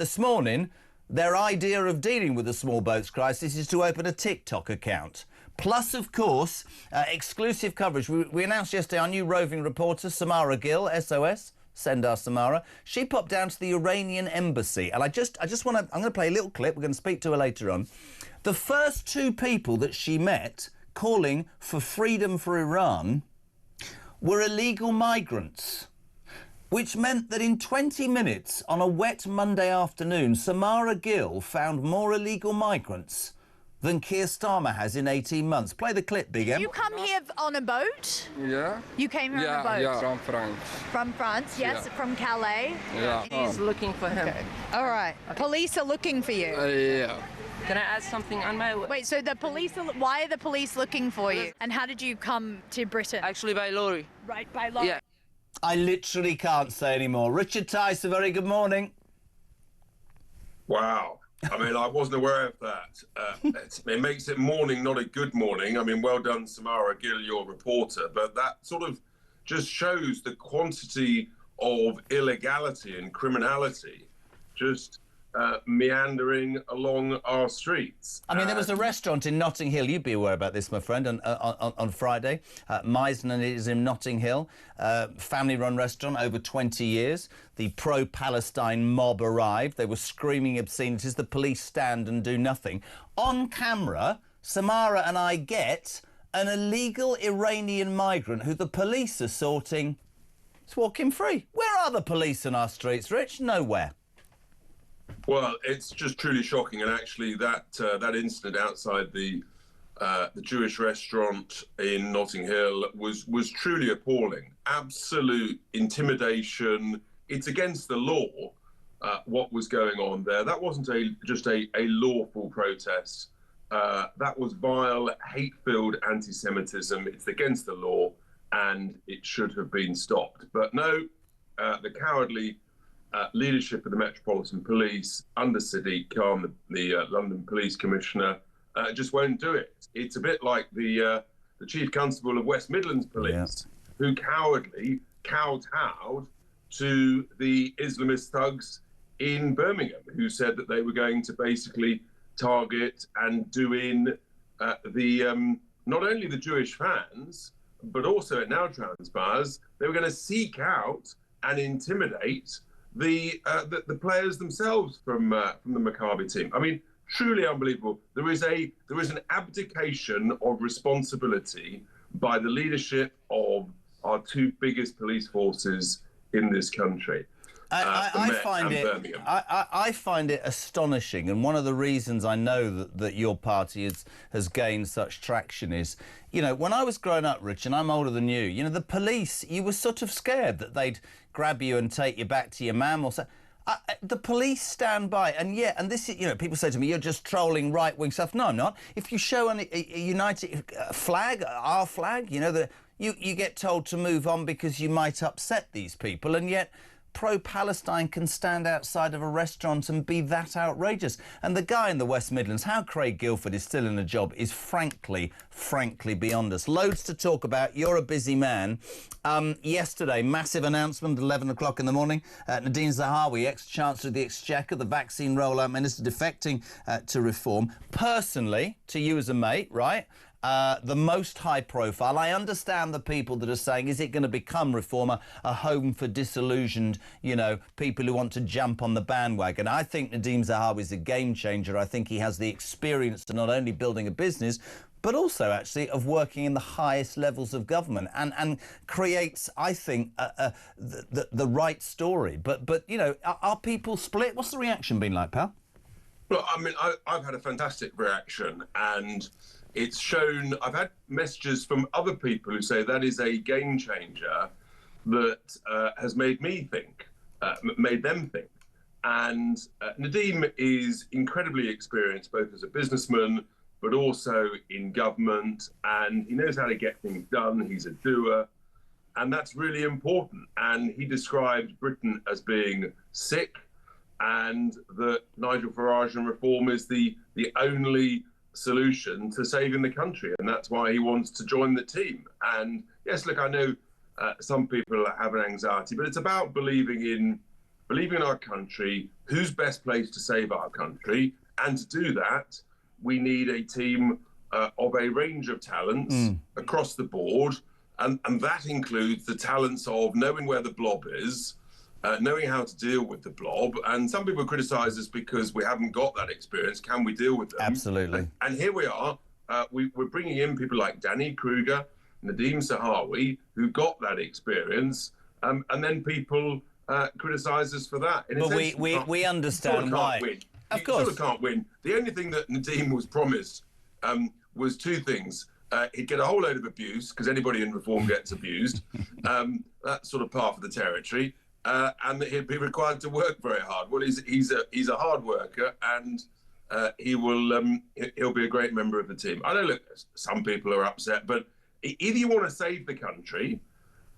This morning, their idea of dealing with the small boats crisis is to open a TikTok account. Plus, of course, exclusive coverage. We announced yesterday our new roving reporter, Samara Gill, SOS. Send our Samara. She popped down to the Iranian embassy, and I just want to. I'm going to play a little clip. We're going to speak to her later on. The first two people that she met calling for freedom for Iran were illegal migrants, which meant that in 20 minutes on a wet Monday afternoon, Samara Gill found more illegal migrants than Keir Starmer has in 18 months. Play the clip, Big M. You come here on a boat? Yeah. You came here on a boat? Yeah, from France. From France, yes, Yeah. from Calais? Yeah. He's looking for him. Okay. All right. Police are looking for you. Yeah. Can I add something on my... Wait, so the police are... Why are the police looking for you? And how did you come to Britain? Actually, by lorry. Right, by lorry. Yeah. I literally can't say any more. Richard Tice, a very good morning. Wow. I mean, I wasn't aware of that. It makes it morning, not a good morning. I mean, well done, Samara Gill, your reporter. But that sort of just shows the quantity of illegality and criminality just meandering along our streets. I mean, there was a restaurant in Notting Hill. You'd be aware about this, my friend, on Friday. Meisner is in Notting Hill. Family-run restaurant, over 20 years. The pro-Palestine mob arrived. They were screaming obscenities. The police stand and do nothing. On camera, Samara and I get an illegal Iranian migrant who the police are sorting. It's walking free. Where are the police in our streets, Rich? Nowhere. Well, it's just truly shocking, and actually, that incident outside the Jewish restaurant in Notting Hill was truly appalling. Absolute intimidation. It's against the law. What was going on there? That wasn't just a lawful protest. That was vile, hate-filled anti-Semitism. It's against the law, and it should have been stopped. But no, the cowardly leadership of the Metropolitan Police under Sadiq Khan, the London Police Commissioner, just won't do it. It's a bit like the Chief Constable of West Midlands Police, who cowardly kowtowed to the Islamist thugs in Birmingham, who said that they were going to basically target and do in not only the Jewish fans, but also it now transpires they were going to seek out and intimidate the players themselves from the Maccabi team. I mean, truly unbelievable. There is an abdication of responsibility by the leadership of our two biggest police forces in this country. I find it astonishing, and one of the reasons I know that your party has gained such traction is, you know, when I was growing up, Rich, and I'm older than you know, the police, you were sort of scared that they'd grab you and take you back to your mum or so. The police stand by, and this is, you know, people say to me, you're just trolling right-wing stuff. No, I'm not. If you show a united flag, our flag, you know, you get told to move on because you might upset these people, and yet pro-Palestine can stand outside of a restaurant and be that outrageous. And the guy in the West Midlands, how Craig Guilford is still in a job is frankly beyond us. Loads to talk about. You're a busy man. Yesterday, massive announcement at 11 o'clock in the morning. Nadhim Zahawi, ex-chancellor of the Exchequer, the vaccine rollout minister, defecting to reform. Personally, to you as a mate, right? The most high profile. I understand the people that are saying, is it going to become Reform a home for disillusioned, you know, people who want to jump on the bandwagon? I think Nadhim Zahawi is a game changer. I think he has the experience to not only building a business, but also actually of working in the highest levels of government, and creates, I think, the right story. But you know, are people split? What's the reaction been like, pal? Well, I mean, I've had a fantastic reaction, and it's shown, I've had messages from other people who say that is a game changer that has made me think, made them think. And Nadim is incredibly experienced, both as a businessman, but also in government, and he knows how to get things done. He's a doer, and that's really important. And he described Britain as being sick, and that Nigel Farage and reform is the only solution to saving the country, and that's why he wants to join the team. And yes, look, I know some people have an anxiety, but it's about believing in our country, who's best placed to save our country. And to do that, we need a team of a range of talents across the board. And that includes the talents of knowing where the blob is, knowing how to deal with the blob. And some people criticise us because we haven't got that experience. Can we deal with them? Absolutely. And here we are. We're bringing in people like Danny Kruger, Nadhim Zahawi, who got that experience. And then people criticise us for that. But we understand why. Of course. You sort of can't win. The only thing that Nadim was promised was two things. He'd get a whole load of abuse, because anybody in reform gets abused. That's sort of par for the territory. And that he'd be required to work very hard. Well, he's a hard worker, and he'll be a great member of the team. I know, look, some people are upset, but either you want to save the country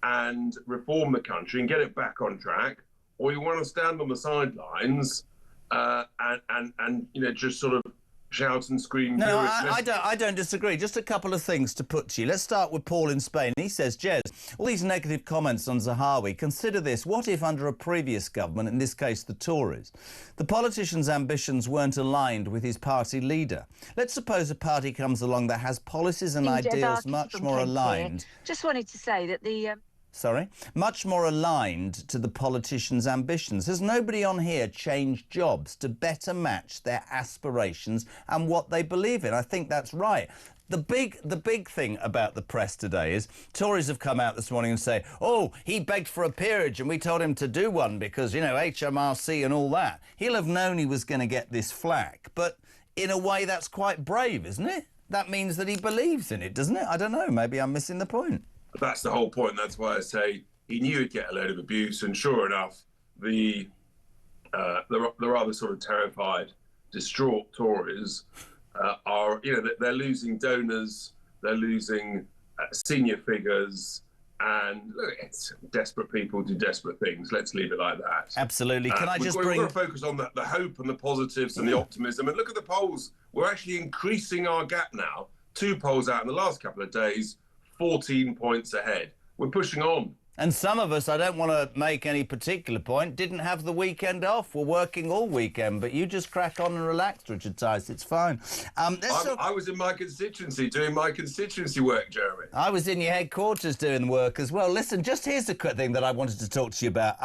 and reform the country and get it back on track, or you want to stand on the sidelines and just sort of shout and scream. No, I don't disagree. Just a couple of things to put to you. Let's start with Paul in Spain. He says, Jez, all these negative comments on Zahawi, consider this. What if under a previous government, in this case the Tories, the politician's ambitions weren't aligned with his party leader? Let's suppose a party comes along that has policies and ideals much more aligned. Just wanted to say that much more aligned to the politician's ambitions. Has nobody on here changed jobs to better match their aspirations and what they believe in? I think that's right. The big thing about the press today is Tories have come out this morning and say, oh, he begged for a peerage and we told him to do one because, HMRC and all that. He'll have known he was going to get this flack. But in a way, that's quite brave, isn't it? That means that he believes in it, doesn't it? I don't know. Maybe I'm missing the point. That's the whole point. That's why I say he knew he'd get a load of abuse. And sure enough, the rather sort of terrified, distraught Tories are, they're losing donors, they're losing senior figures, and look, it's desperate people do desperate things. Let's leave it like that. Absolutely. Can I just We've got to focus on the hope and the positives and the optimism. And look at the polls. We're actually increasing our gap now. 2 polls out in the last couple of days. 14 points ahead. We're pushing on. And some of us, I don't want to make any particular point, didn't have the weekend off. We're working all weekend, but you just crack on and relax, Richard Tice. It's fine. I was in my constituency doing my constituency work, Jeremy. I was in your headquarters doing work as well. Listen, just here's the quick thing that I wanted to talk to you about.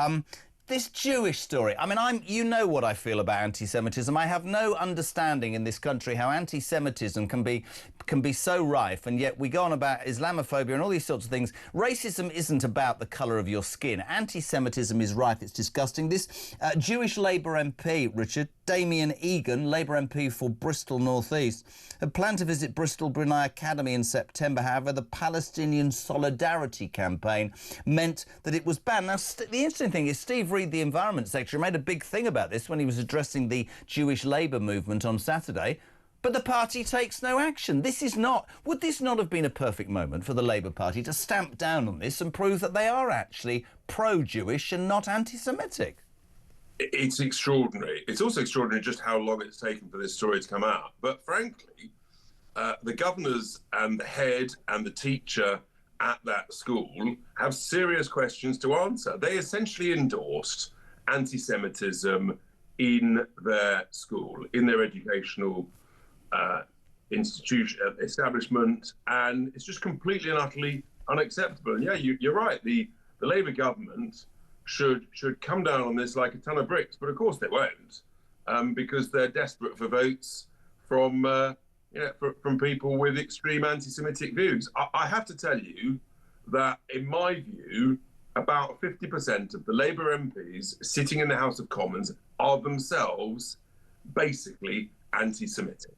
This Jewish story. I mean, you know what I feel about anti-Semitism. I have no understanding in this country how anti-Semitism can be so rife, and yet we go on about Islamophobia and all these sorts of things. Racism isn't about the colour of your skin. Anti-Semitism is rife. It's disgusting. This Jewish Labour MP, Richard, Damien Egan, Labour MP for Bristol North East, had planned to visit Bristol Brunei Academy in September. However, the Palestinian Solidarity Campaign meant that it was banned. Now, the interesting thing is Steve Reed, the Environment Secretary, made a big thing about this when he was addressing the Jewish Labour movement on Saturday. But the party takes no action. Would this not have been a perfect moment for the Labour Party to stamp down on this and prove that they are actually pro-Jewish and not anti-Semitic? It's extraordinary. It's also extraordinary just how long it's taken for this story to come out. But frankly, the governors and the head and the teacher at that school have serious questions to answer. They essentially endorsed anti-Semitism in their school, in their educational establishment, and it's just completely and utterly unacceptable. And yeah, you're right. The Labour government should come down on this like a ton of bricks, but of course they won't, because they're desperate for votes from people with extreme anti-Semitic views. I have to tell you that, in my view, about 50% of the Labour MPs sitting in the House of Commons are themselves basically anti-Semitic.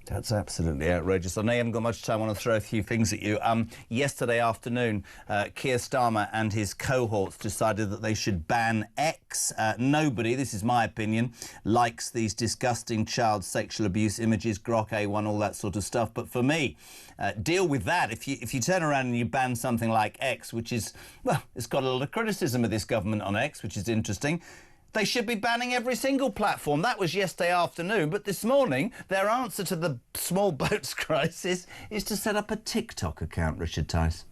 That's absolutely outrageous. I know you haven't got much time. I want to throw a few things at you. Yesterday afternoon, Keir Starmer and his cohorts decided that they should ban X. Nobody, this is my opinion, likes these disgusting child sexual abuse images, Grok A1, all that sort of stuff. But for me, deal with that. If you turn around and you ban something like X, which is, well, it's got a lot of criticism of this government on X, which is interesting. They should be banning every single platform. That was yesterday afternoon. But this morning, their answer to the small boats crisis is to set up a TikTok account, Richard Tice.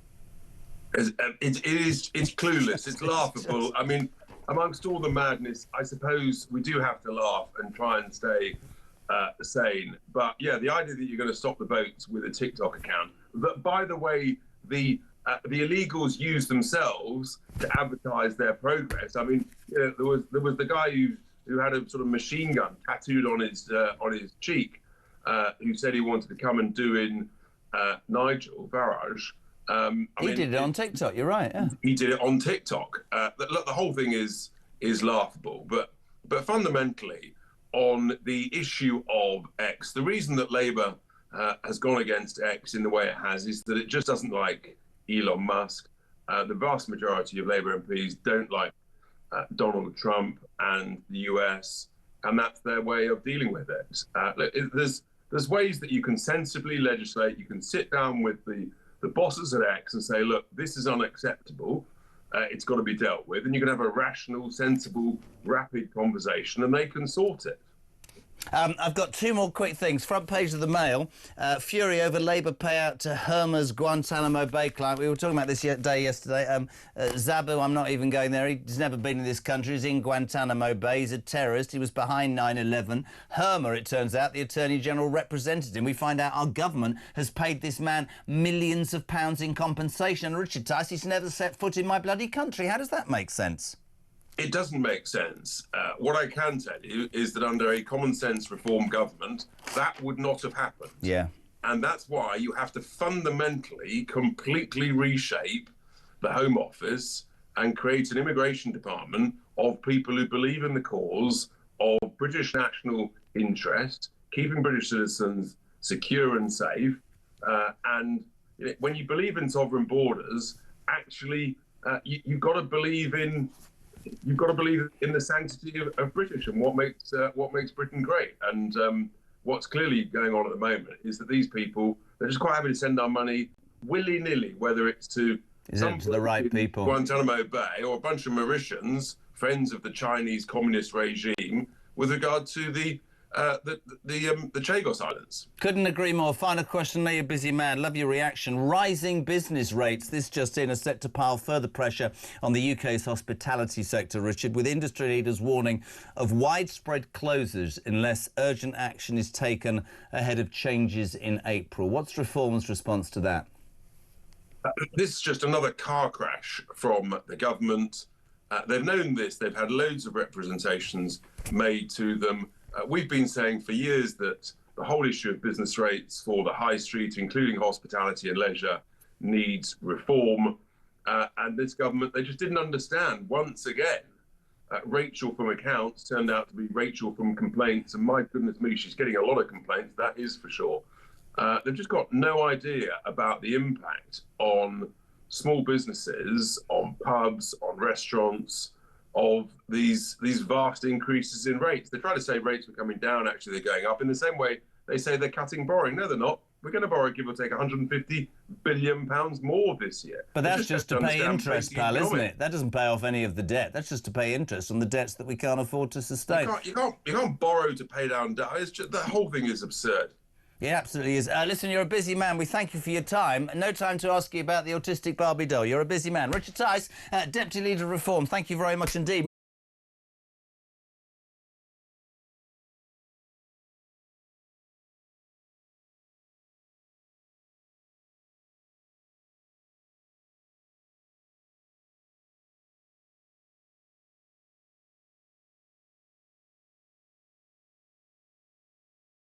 It's clueless. It's laughable. I mean, amongst all the madness, I suppose we do have to laugh and try and stay sane. But yeah, the idea that you're going to stop the votes with a TikTok account, that, by the way, the illegals use themselves to advertise their progress. I mean, you know, there was the guy who had a sort of machine gun tattooed on his cheek, who said he wanted to come and do in Nigel Farage. He did it on TikTok. You're right. Yeah. He did it on TikTok. Look, the whole thing is laughable, but fundamentally, on the issue of X, the reason that Labour has gone against X in the way it has is that it just doesn't like Elon Musk. The vast majority of Labour MPs don't like Donald Trump and the US, and that's their way of dealing with it. There's ways that you can sensibly legislate. You can sit down with the bosses at X and say, look, this is unacceptable. It's got to be dealt with. And you can have a rational, sensible, rapid conversation, and they can sort it. I've got two more quick things. Front page of the Mail, fury over Labour payout to Herma's Guantanamo Bay client. We were talking about this yesterday. Zabu, I'm not even going there. He's never been in this country. He's in Guantanamo Bay. He's a terrorist. He was behind 9/11. Herma, it turns out, the Attorney General represented him. We find out our government has paid this man millions of pounds in compensation. And Richard Tice, he's never set foot in my bloody country. How does that make sense? It doesn't make sense. What I can tell you is that under a common sense reform government, that would not have happened. Yeah. And that's why you have to fundamentally, completely reshape the Home Office and create an immigration department of people who believe in the cause of British national interest, keeping British citizens secure and safe. And when you believe in sovereign borders, actually, you've got to believe in the sanctity of British and what makes Britain great. And what's clearly going on at the moment is that these people, they're just quite happy to send our money willy-nilly, whether it's to the right people, Guantanamo Bay, or a bunch of Mauritians, friends of the Chinese communist regime, with regard to the Chagos Islands. Couldn't agree more. Final question, you're a busy man. Love your reaction. Rising business rates, this just in, are set to pile further pressure on the UK's hospitality sector, Richard, with industry leaders warning of widespread closures unless urgent action is taken ahead of changes in April. What's Reform's response to that? This is just another car crash from the government. They've known this. They've had loads of representations made to them. We've been saying for years that the whole issue of business rates for the high street, including hospitality and leisure, needs reform. And this government, they just didn't understand. Once again, Rachel from accounts turned out to be Rachel from complaints. And my goodness me, she's getting a lot of complaints, that is for sure. They've just got no idea about the impact on small businesses, on pubs, on restaurants, of these vast increases in rates. They try to say rates were coming down, actually they're going up. In the same way they say they're cutting borrowing. No, they're not. We're going to borrow, give or take, £150 billion more this year. But that's just to pay interest, pal, isn't it? That doesn't pay off any of the debt. That's just to pay interest on the debts that we can't afford to sustain. You can't borrow to pay down debt. The whole thing is absurd. It absolutely is. Listen, you're a busy man. We thank you for your time. No time to ask you about the autistic Barbie doll. You're a busy man. Richard Tice, Deputy Leader of Reform, thank you very much indeed.